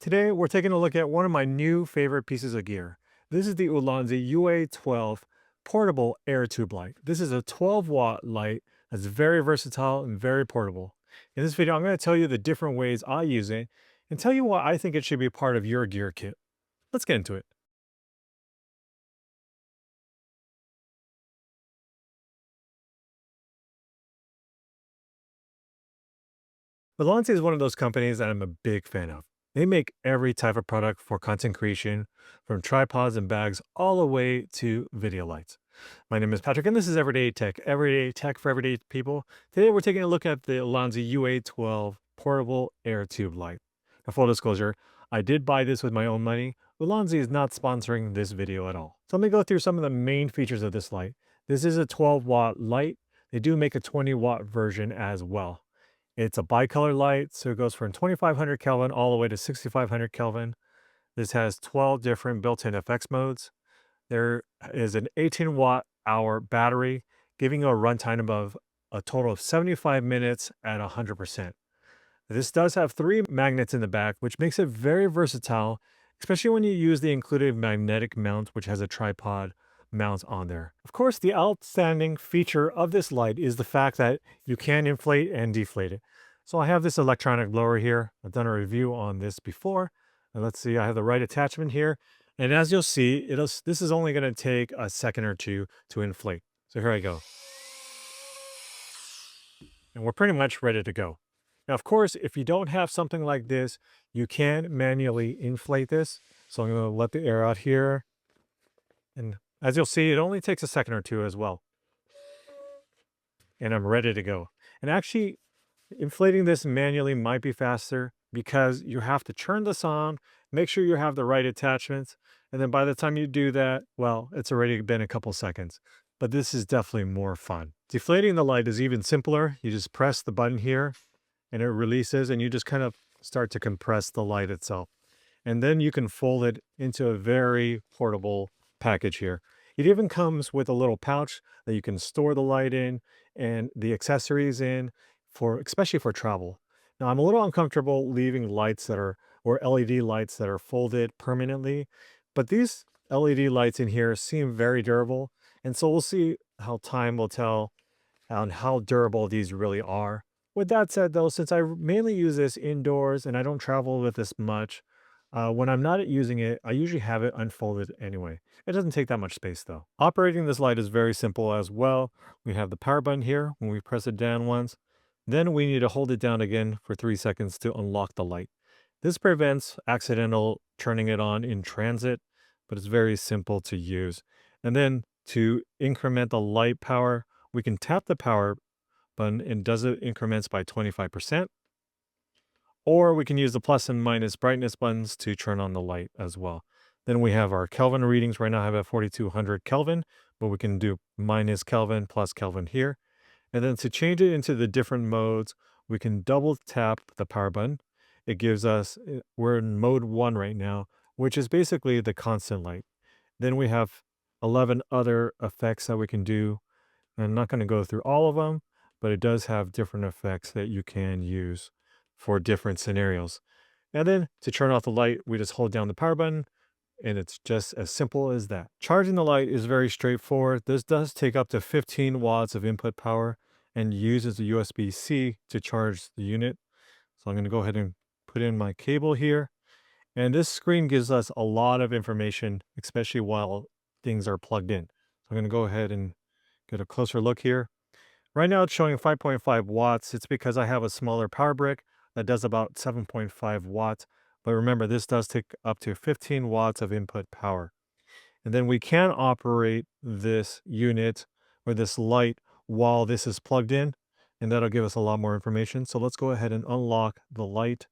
Today, we're taking a look at one of my new favorite pieces of gear. This is the Ulanzi UA12 portable air tube light. This is a 12-watt light that's very versatile and very portable. In this video, I'm going to tell you the different ways I use it and tell you why I think it should be part of your gear kit. Let's get into it. Ulanzi is one of those companies that I'm a big fan of. They make every type of product for content creation, from tripods and bags all the way to video lights. My name is Patrick, and this is Everyday Tech for Everyday People. Today, we're taking a look at the Ulanzi UA12 portable air tube light. Now, full disclosure, I did buy this with my own money. Ulanzi is not sponsoring this video at all. So let me go through some of the main features of this light. This is a 12-watt light. They do make a 20-watt version as well. It's a bicolor light, so it goes from 2500 Kelvin all the way to 6500 Kelvin. This has 12 different built-in FX modes. There is an 18-watt-hour battery, giving you a runtime of a total of 75 minutes at 100%. This does have 3 magnets in the back, which makes it very versatile, especially when you use the included magnetic mount, which has a tripod mount on there. Of course, the outstanding feature of this light is the fact that you can inflate and deflate it. So I have this electronic blower here. I've done a review on this before. And let's see, I have the right attachment here. And as you'll see, this is only going to take a second or two to inflate. So here I go. And we're pretty much ready to go. Now, of course, if you don't have something like this, you can manually inflate this. So I'm going to let the air out here. And as you'll see, it only takes a second or two as well. And I'm ready to go. And actually, inflating this manually might be faster because you have to turn this on, make sure you have the right attachments, and then by the time you do that, well, it's already been a couple seconds. But this is definitely more fun. Deflating the light is even simpler. You just press the button here and it releases, and you just kind of start to compress the light itself. And then you can fold it into a very portable package here. It even comes with a little pouch that you can store the light in and the accessories in, for especially for travel. Now, I'm a little uncomfortable leaving lights that are, or LED lights that are folded permanently, but these LED lights in here seem very durable. And so we'll see how time will tell on how durable these really are. With that said, though, since I mainly use this indoors and I don't travel with this much, when I'm not using it, I usually have it unfolded anyway. It doesn't take that much space though. Operating this light is very simple as well. We have the power button here. When we press it down once, then we need to hold it down again for 3 seconds to unlock the light. This prevents accidental turning it on in transit, but it's very simple to use. And then to increment the light power, we can tap the power button and does it increments by 25%. Or we can use the plus and minus brightness buttons to turn on the light as well. Then we have our Kelvin readings. Right now I have at 4200 Kelvin, but we can do minus Kelvin, plus Kelvin here. And then to change it into the different modes, we can double tap the power button. It gives us, we're in mode 1 right now, which is basically the constant light. Then we have 11 other effects that we can do. I'm not going to go through all of them, but it does have different effects that you can use for different scenarios. And then to turn off the light, we just hold down the power button, and it's just as simple as that. Charging the light is very straightforward. This does take up to 15 watts of input power and uses a USB-C to charge the unit. So I'm going to go ahead and put in my cable here. And this screen gives us a lot of information, especially while things are plugged in. So I'm going to go ahead and get a closer look here. Right now it's showing 5.5 watts. It's because I have a smaller power brick that does about 7.5 watts. But remember, this does take up to 15 watts of input power. And then we can operate this unit or this light while this is plugged in, and that'll give us a lot more information. So let's go ahead and unlock the light.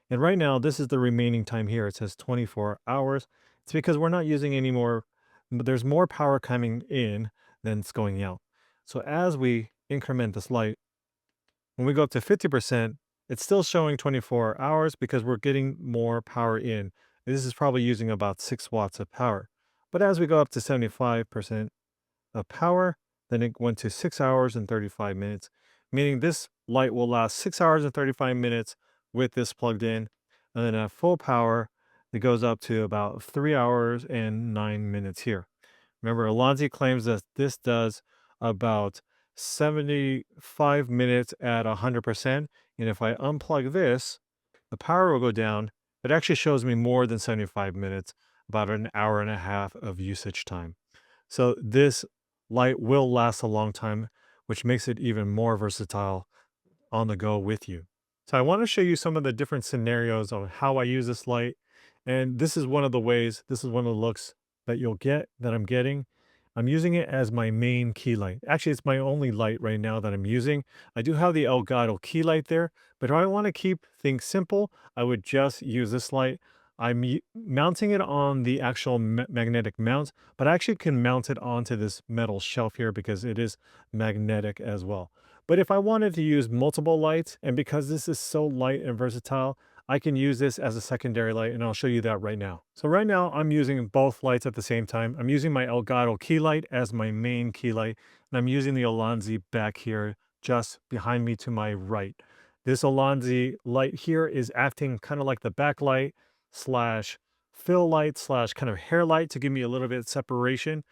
And right now, this is the remaining time here. It says 24 hours. It's because we're not using any more, but there's more power coming in than it's going out. So as we increment this light, when we go up to 50%, it's still showing 24 hours because we're getting more power in. This is probably using about 6 watts of power. But as we go up to 75% of power, then it went to 6 hours and 35 minutes, meaning this light will last 6 hours and 35 minutes with this plugged in. And then at full power, it goes up to about 3 hours and 9 minutes here. Remember, Ulanzi claims that this does about 75 minutes at 100%. And if I unplug this, the power will go down. It actually shows me more than 75 minutes, about an hour and a half of usage time. So this light will last a long time, which makes it even more versatile on the go with you. So I want to show you some of the different scenarios on how I use this light. And this is one of the ways, this is one of the looks that you'll get that I'm getting. I'm using it as my main key light. Actually, it's my only light right now that I'm using. I do have the Elgato key light there, but if I want to keep things simple, I would just use this light. Mounting it on the actual magnetic mount, but I actually can mount it onto this metal shelf here because it is magnetic as well. But if I wanted to use multiple lights, and because this is so light and versatile, I can use this as a secondary light, and I'll show you that right now. So right now, I'm using both lights at the same time. I'm using my Elgato key light as my main key light, and I'm using the Ulanzi back here, just behind me to my right. This Ulanzi light here is acting kind of like the backlight slash fill light slash kind of hair light to give me a little bit of separation,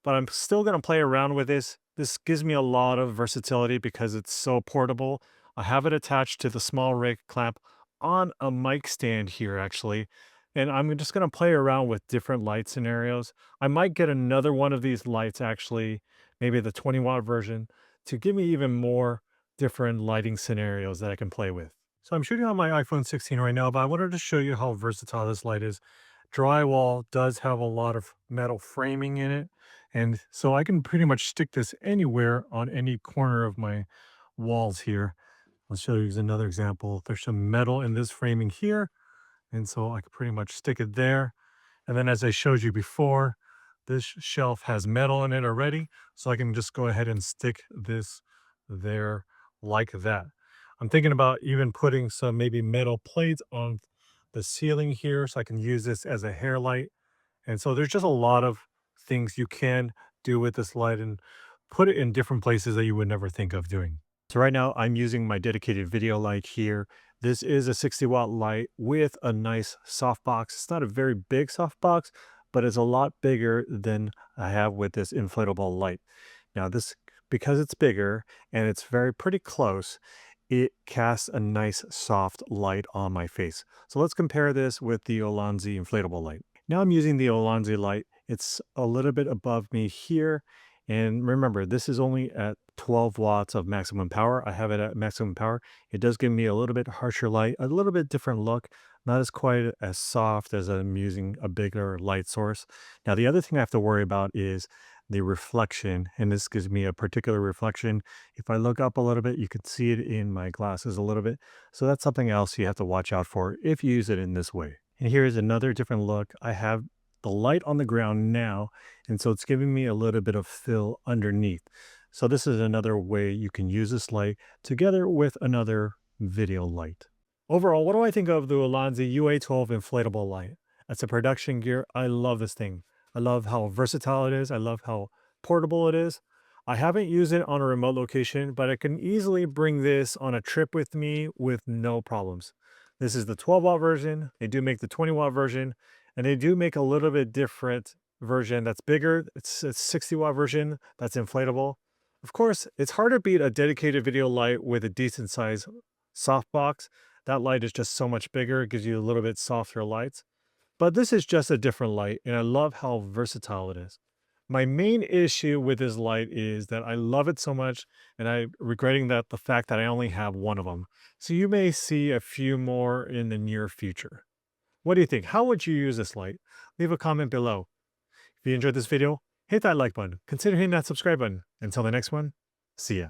but I'm still going to play around with this. This gives me a lot of versatility because it's so portable. I have it attached to the small rig clamp on a mic stand here, actually. And I'm just going to play around with different light scenarios. I might get another one of these lights, actually, maybe the 20-watt version, to give me even more different lighting scenarios that I can play with. So I'm shooting on my iPhone 16 right now, but I wanted to show you how versatile this light is. Drywall does have a lot of metal framing in it, and so I can pretty much stick this anywhere on any corner of my walls here. I'll show you another example. There's some metal in this framing here, and so I can pretty much stick it there. And then as I showed you before, this shelf has metal in it already, so I can just go ahead and stick this there like that. I'm thinking about even putting some maybe metal plates on the ceiling here so I can use this as a hair light. And so there's just a lot of things you can do with this light and put it in different places that you would never think of doing. So right now I'm using my dedicated video light here. This is a 60-watt light with a nice softbox. It's not a very big softbox, but it's a lot bigger than I have with this inflatable light. Now this, because it's bigger and it's very pretty close, it casts a nice soft light on my face. So let's compare this with the Ulanzi inflatable light. Now I'm using the Ulanzi light. It's a little bit above me here. And remember, this is only at 12 watts of maximum power. I have it at maximum power. It does give me a little bit harsher light, a little bit different look, not as quite as soft as I'm using a bigger light source. Now, the other thing I have to worry about is the reflection, and this gives me a particular reflection. If I look up a little bit, you can see it in my glasses a little bit. So that's something else you have to watch out for if you use it in this way. And here's another different look. I have the light on the ground now, and so it's giving me a little bit of fill underneath. So this is another way you can use this light together with another video light. Overall, what do I think of the Ulanzi UA12 inflatable light? As a production gear, I love this thing. I love how versatile it is. I love how portable it is. I haven't used it on a remote location, but I can easily bring this on a trip with me with no problems. This is the 12-watt version. They do make the 20-watt version, and they do make a little bit different version that's bigger. It's a 60-watt version that's inflatable. Of course, it's hard to beat a dedicated video light with a decent size softbox. That light is just so much bigger. It gives you a little bit softer lights. But this is just a different light, and I love how versatile it is. My main issue with this light is that I love it so much, and I'm regretting that the fact that I only have one of them. So you may see a few more in the near future. What do you think? How would you use this light? Leave a comment below. If you enjoyed this video, hit that like button. Consider hitting that subscribe button. Until the next one, see ya.